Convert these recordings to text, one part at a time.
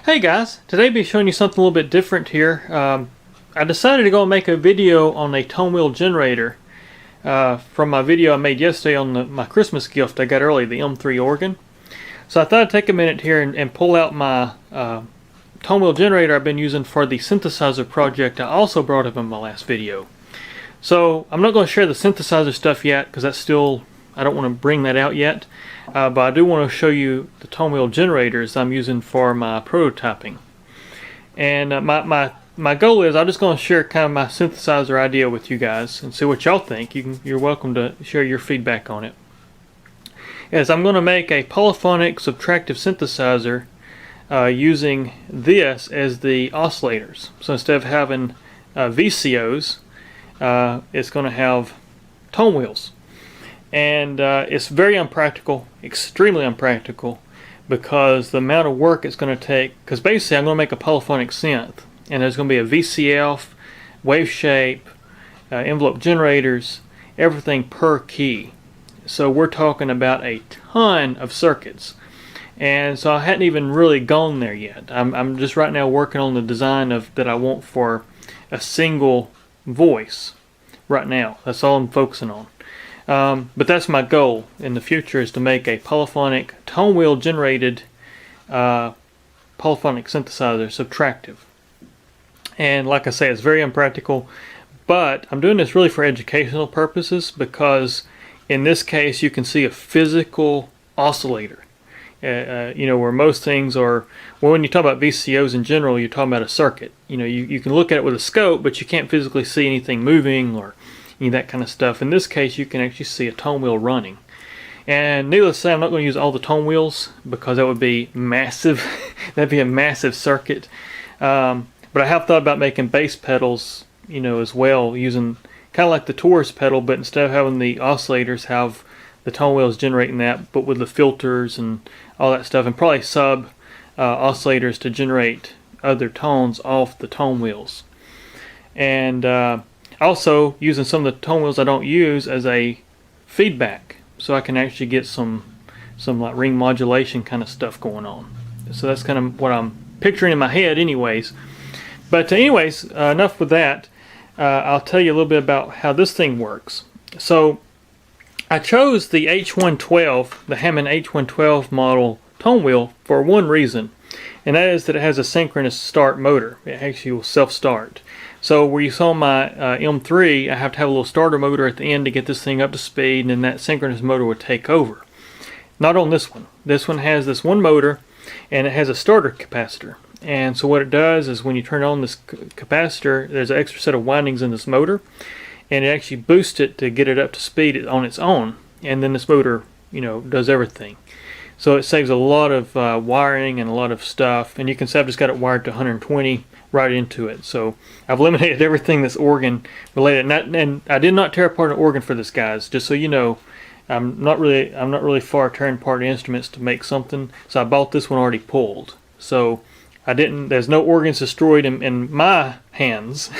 Hey guys, today I'll be showing you something a little bit different here. I decided to go and make a video on a Tonewheel generator from my video I made yesterday on my Christmas gift I got early, the M3 organ. So I thought I'd take a minute here and pull out my Tonewheel generator I've been using for the synthesizer project I also brought up in my last video. So I'm not going to share the synthesizer stuff yet because that's still, I don't want to bring that out yet. But I do want to show you the Tonewheel generators I'm using for my prototyping. And my goal is I'm just going to share kind of my synthesizer idea with you guys and see what y'all think. You're welcome to share your feedback on it. As I'm going to make a polyphonic subtractive synthesizer using this as the oscillators. So instead of having VCOs, it's going to have tone wheels. And it's very unpractical, extremely unpractical, because the amount of work it's going to take, because basically I'm going to make a polyphonic synth, and there's going to be a VCF, wave shape, envelope generators, everything per key. So we're talking about a ton of circuits. And so I hadn't even really gone there yet. I'm just right now working on the design that I want for a single voice right now. That's all I'm focusing on. But that's my goal in the future, is to make a polyphonic Tonewheel generated polyphonic synthesizer subtractive. And like I say, it's very unpractical, but I'm doing this really for educational purposes, because in this case you can see a physical oscillator. You know, where most things are, well, when you talk about VCOs in general, you're talking about a circuit. You know, you can look at it with a scope, but you can't physically see anything moving or that kind of stuff. In this case, you can actually see a tone wheel running. And needless to say, I'm not going to use all the tone wheels because that would be massive. That'd be a massive circuit. But I have thought about making bass pedals, you know, as well, using kind of like the Taurus pedal, but instead of having the oscillators, have the tone wheels generating that, but with the filters and all that stuff, and probably sub oscillators to generate other tones off the tone wheels. And also using some of the tone wheels I don't use as a feedback, so I can actually get some like ring modulation kind of stuff going on. So that's kind of what I'm picturing in my head anyways. But anyways, enough with that. I'll tell you a little bit about how this thing works. So I chose the H112, the Hammond H112 model tone wheel, for one reason, and that is that it has a synchronous start motor. It actually will self-start. So where you saw my M3, I have to have a little starter motor at the end to get this thing up to speed, and then that synchronous motor would take over. Not on this one. This one has this one motor, and it has a starter capacitor. And so what it does is when you turn on this capacitor, there's an extra set of windings in this motor, and it actually boosts it to get it up to speed on its own. And then this motor, you know, does everything. So it saves a lot of wiring and a lot of stuff. And you can see I've just got it wired to 120 right into it. So I've eliminated everything that's organ related. And I did not tear apart an organ for this, guys. Just so you know, I'm not really far tearing apart instruments to make something. So I bought this one already pulled. So there's no organs destroyed in my hands.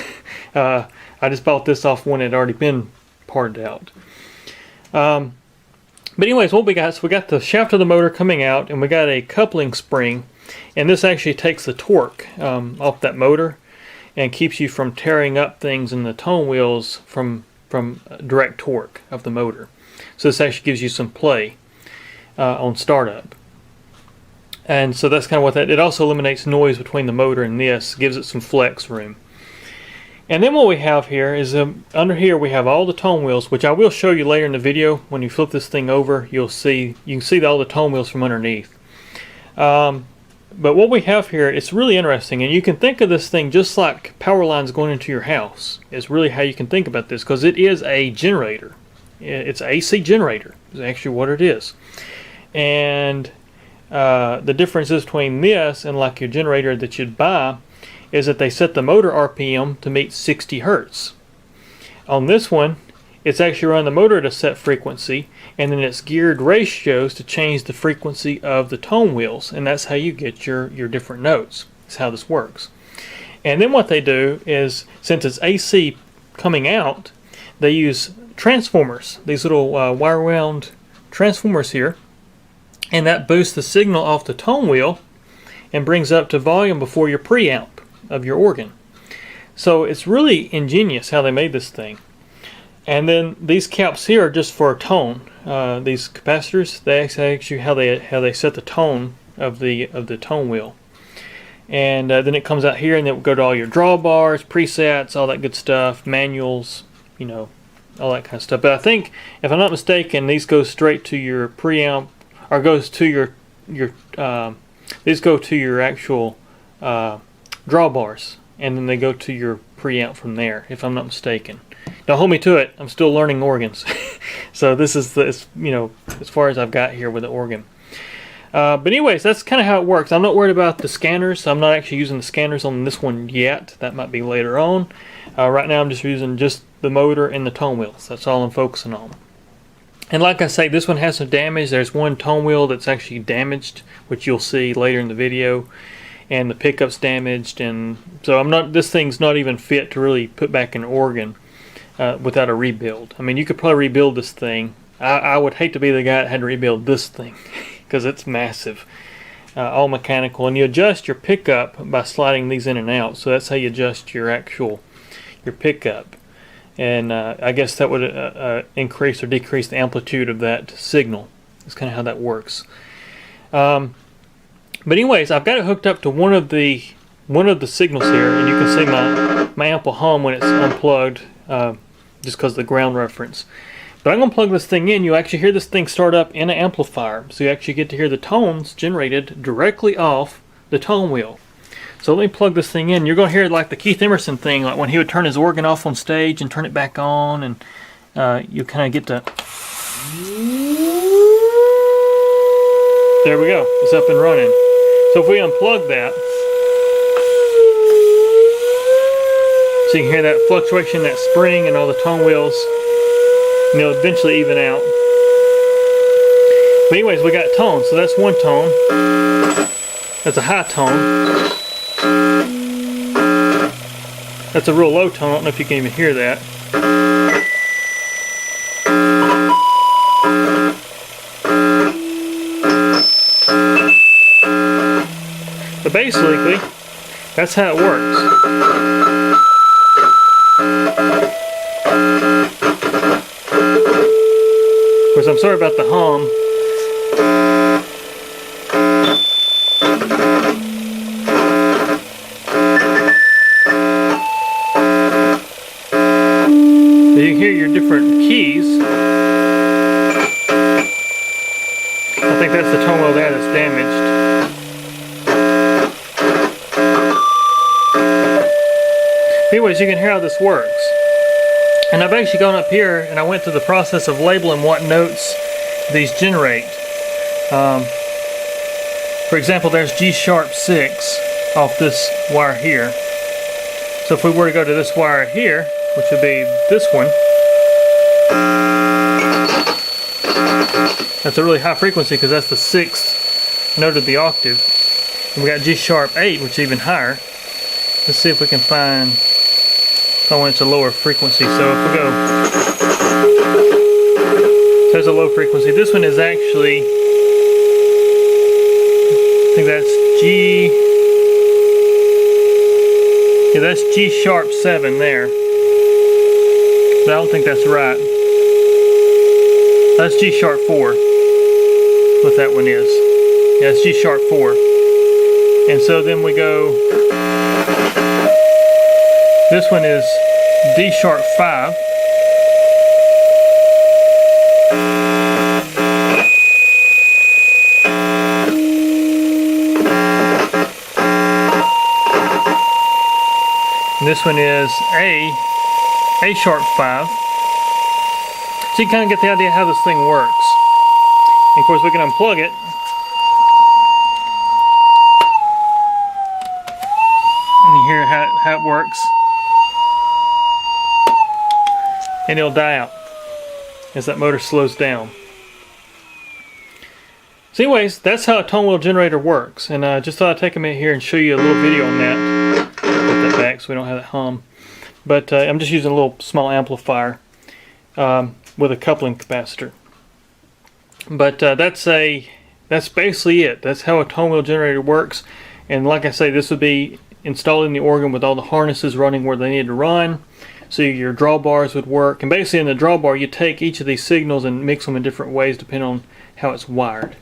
I just bought this off one that had already been parted out. But anyways, what we got, so we got the shaft of the motor coming out, and we got a coupling spring, and this actually takes the torque off that motor and keeps you from tearing up things in the tone wheels from direct torque of the motor. So this actually gives you some play on startup. And so that's kind of what it also eliminates noise between the motor and this, gives it some flex room. And then what we have here is under here we have all the tone wheels, which I will show you later in the video. When you flip this thing over, you can see all the tone wheels from underneath. But what we have here, it's really interesting, and you can think of this thing just like power lines going into your house. It's really how you can think about this, because it is a generator. It's an AC generator is actually what it is. And the difference is between this and like your generator that you'd buy is that they set the motor RPM to meet 60 Hertz. On this one, it's actually running the motor at a set frequency, and then it's geared ratios to change the frequency of the tone wheels, and that's how you get your different notes. That's how this works. And then what they do is, since it's AC coming out, they use transformers, these little wire wound transformers here, and that boosts the signal off the tone wheel and brings up to volume before your preamp of your organ. So it's really ingenious how they made this thing. And then these caps here are just for a tone. These capacitors, they actually how they set the tone of the tone wheel. And then it comes out here, and it will go to all your drawbars, presets, all that good stuff, manuals, you know, all that kind of stuff. But I think, if I'm not mistaken, these go straight to your preamp, or goes to your these go to your actual drawbars, and then they go to your preamp from there, if I'm not mistaken. Don't hold me to it. I'm still learning organs, so this is you know, as far as I've got here with the organ. But anyways, that's kind of how it works. I'm not worried about the scanners. I'm not actually using the scanners on this one yet. That might be later on. Right now I'm just using just the motor and the tone wheels. That's all I'm focusing on. And like I say, this one has some damage. There's one tone wheel that's actually damaged, which you'll see later in the video. And the pickup's damaged, and so this thing's not even fit to really put back an organ without a rebuild. I mean, you could probably rebuild this thing. I would hate to be the guy that had to rebuild this thing, because it's massive, all mechanical. And you adjust your pickup by sliding these in and out. So that's how you adjust your pickup. And I guess that would increase or decrease the amplitude of that signal. That's kind of how that works. But anyways, I've got it hooked up to one of the signals here, and you can see my amp will hum when it's unplugged, just because of the ground reference. But I'm going to plug this thing in. You actually hear this thing start up in an amplifier. So you actually get to hear the tones generated directly off the tone wheel. So let me plug this thing in. You're going to hear like the Keith Emerson thing, like when he would turn his organ off on stage and turn it back on. And you kind of get to... There we go. It's up and running. So if we unplug that, so you can hear that fluctuation, that spring, and all the tone wheels. And they'll eventually even out. But anyways, we got tone. So that's one tone. That's a high tone. That's a real low tone. I don't know if you can even hear that. But basically, that's how it works. Of course, I'm sorry about the hum. So you can hear your different keys. I think that's the tone wheel there that's damaged. Anyways, you can hear how this works. And I've actually gone up here and I went through the process of labeling what notes these generate. For example, there's G-sharp 6 off this wire here. So if we were to go to this wire here, which would be this one, that's a really high frequency because that's the 6th note of the octave. And we got G-sharp 8, which is even higher. Let's see if we can find... Oh, it's a lower frequency. So if we go, so there's a low frequency. This one is actually, I think that's G. Yeah, that's G-sharp 7 there. But I don't think that's right. That's G-sharp 4. What that one is. Yeah, it's G-sharp 4. And so then we go. This one is D-sharp 5. And this one is A-sharp 5. So you kind of get the idea how this thing works. And of course we can unplug it. And you hear how it works. And it'll die out as that motor slows down. So anyways, that's how a tone wheel generator works. And I just thought I'd take a minute here and show you a little video on that. Put that back so we don't have that hum. But I'm just using a little small amplifier with a coupling capacitor. But that's basically it. That's how a tone wheel generator works. And like I say, this would be installed in the organ with all the harnesses running where they need to run. So your drawbars would work. And basically in the drawbar, you take each of these signals and mix them in different ways depending on how it's wired.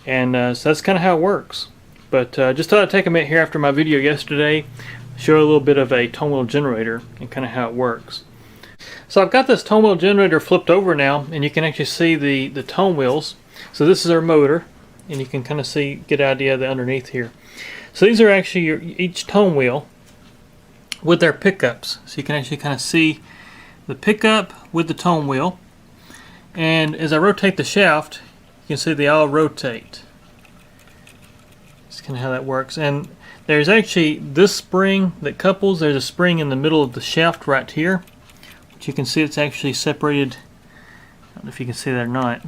And so that's kind of how it works. But just thought I'd take a minute here after my video yesterday, show a little bit of a Tonewheel generator and kind of how it works. So I've got this Tonewheel generator flipped over now, and you can actually see the tone wheels. So this is our motor, and you can kind of get an idea of the underneath here. So these are actually each tone wheel with their pickups. So you can actually kind of see the pickup with the tone wheel. And as I rotate the shaft, you can see they all rotate. That's kind of how that works. And there's actually this spring that couples. There's a spring in the middle of the shaft right here, which you can see it's actually separated. I don't know if you can see that or not.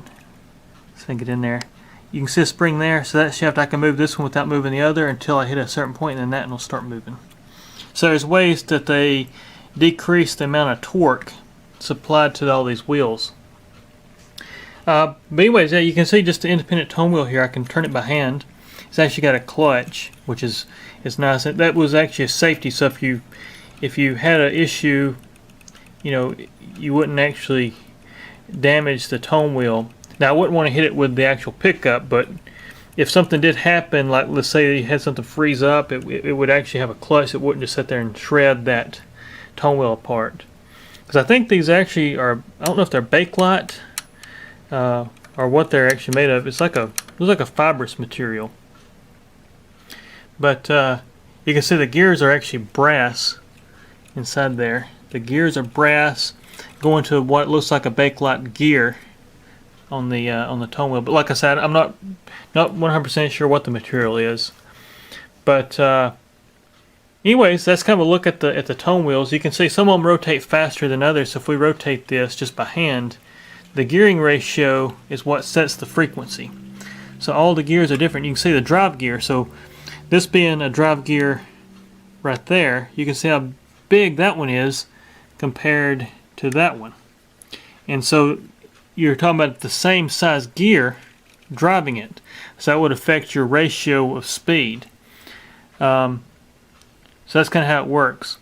Let's get in there. You can see a spring there, so that shaft I can move this one without moving the other until I hit a certain point, and then that one will start moving. So there's ways that they decrease the amount of torque supplied to all these wheels. But anyways, yeah, you can see just the independent tone wheel here. I can turn it by hand. It's actually got a clutch, which is nice. That was actually a safety, so if you had an issue, you know, you wouldn't actually damage the tone wheel. Now I wouldn't want to hit it with the actual pickup, but if something did happen, like let's say you had something freeze up, it would actually have a clutch. It wouldn't just sit there and shred that tone wheel apart. Because I think these actually are, I don't know if they're Bakelite or what they're actually made of. It's like a fibrous material. But you can see the gears are actually brass inside there. The gears are brass going to what looks like a Bakelite gear on the tone wheel. But like I said, I'm not 100% sure what the material is. But anyways, that's kind of a look at the tone wheels. You can see some of them rotate faster than others. So if we rotate this just by hand, the gearing ratio is what sets the frequency. So all the gears are different. You can see the drive gear. So this being a drive gear right there, you can see how big that one is compared to that one. And so you're talking about the same size gear driving it. So that would affect your ratio of speed. So that's kind of how it works.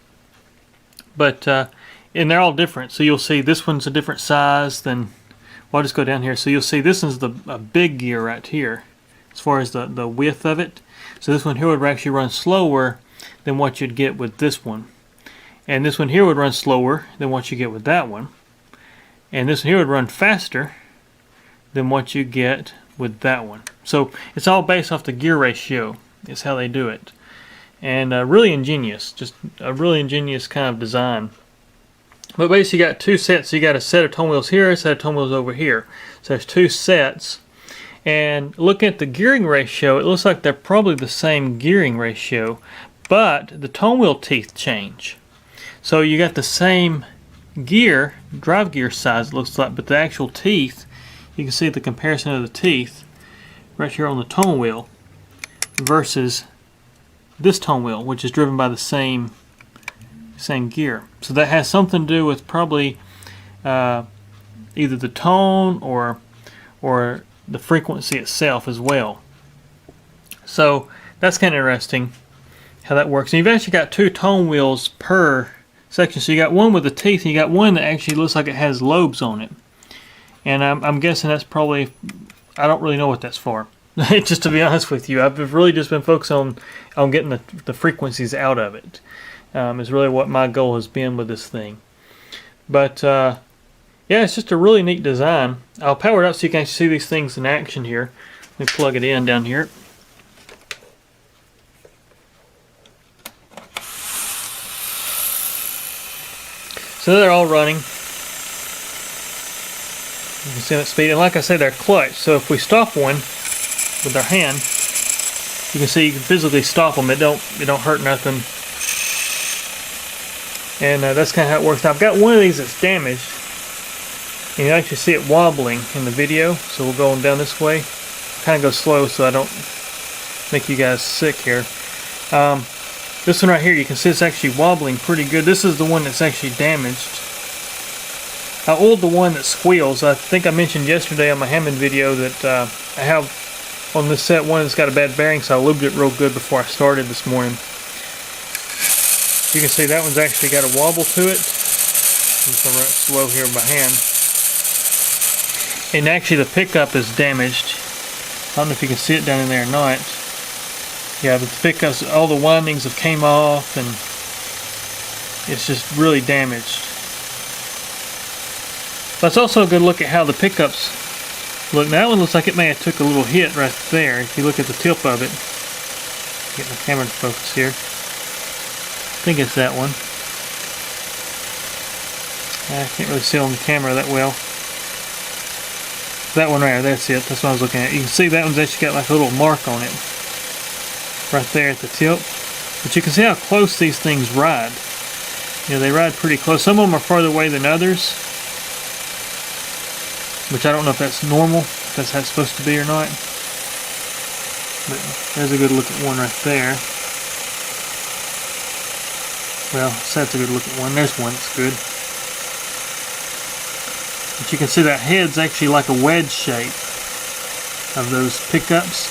But and they're all different. So you'll see this one's a different size than, well, I'll just go down here. So you'll see this is a big gear right here as far as the width of it. So this one here would actually run slower than what you'd get with this one. And this one here would run slower than what you get with that one. And this one here would run faster than what you get with that one. So it's all based off the gear ratio is how they do it. And really ingenious, just a really ingenious kind of design. But basically you got two sets. So you got a set of tone wheels here, a set of tone wheels over here. So there's two sets. And looking at the gearing ratio, it looks like they're probably the same gearing ratio, but the tone wheel teeth change. So you got the same gear, drive gear size it looks like, but the actual teeth, you can see the comparison of the teeth right here on the tone wheel versus this tone wheel, which is driven by the same gear. So that has something to do with probably either the tone or the frequency itself as well. So that's kind of interesting how that works. And you've actually got two tone wheels per section. So you got one with the teeth, and you got one that actually looks like it has lobes on it. And I'm guessing that's probably, I don't really know what that's for. Just to be honest with you, I've really just been focused on getting the frequencies out of it. Is really what my goal has been with this thing. But yeah, it's just a really neat design. I'll power it up so you can actually see these things in action here. Let me plug it in down here. So they're all running. You can see that speed, and like I say, they're clutch. So if we stop one with our hand, you can see you can physically stop them. It don't hurt nothing. And that's kind of how it works. Now, I've got one of these that's damaged, and you actually see it wobbling in the video. So we'll go on down this way. Kind of go slow so I don't make you guys sick here. This one right here, you can see it's actually wobbling pretty good. This is the one that's actually damaged. I oiled the one that squeals. I think I mentioned yesterday on my Hammond video that I have on this set one that's got a bad bearing, so I lubed it real good before I started this morning. You can see that one's actually got a wobble to it. I'm just going to run it slow here by hand. And actually the pickup is damaged. I don't know if you can see it down in there or not. Yeah, but the pickups, all the windings have came off and it's just really damaged. Let's also a good look at how the pickups look. Now that one looks like it may have took a little hit right there. If you look at the tip of it. Get my camera to focus here. I think it's that one. I can't really see on the camera that well. That one right there, that's it. That's what I was looking at. You can see that one's actually got like a little mark on it. Right there at the tip. But you can see how close these things ride. You know, they ride pretty close. Some of them are farther away than others. Which I don't know if that's normal, if that's how it's supposed to be or not. But there's a good look at one right there. Well, so that's a good look at one. There's one that's good. But you can see that head's actually like a wedge shape of those pickups.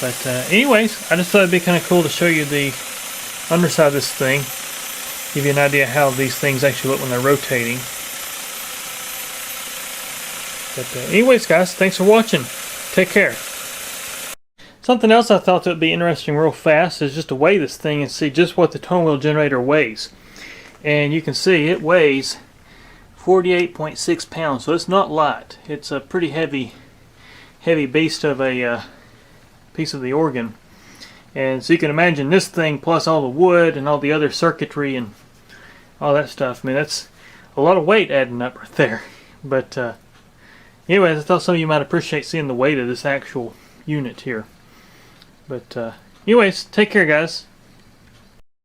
But anyways, I just thought it'd be kind of cool to show you the underside of this thing. Give you an idea how these things actually look when they're rotating. But anyways guys, thanks for watching. Take care. Something else I thought that would be interesting real fast is just to weigh this thing and see just what the Tonewheel generator weighs. And you can see it weighs 48.6 pounds, so it's not light. It's a pretty heavy beast of a piece of the organ. And so you can imagine this thing plus all the wood and all the other circuitry and all that stuff. I mean, that's a lot of weight adding up right there. But anyways, I thought some of you might appreciate seeing the weight of this actual unit here. But anyways, take care guys.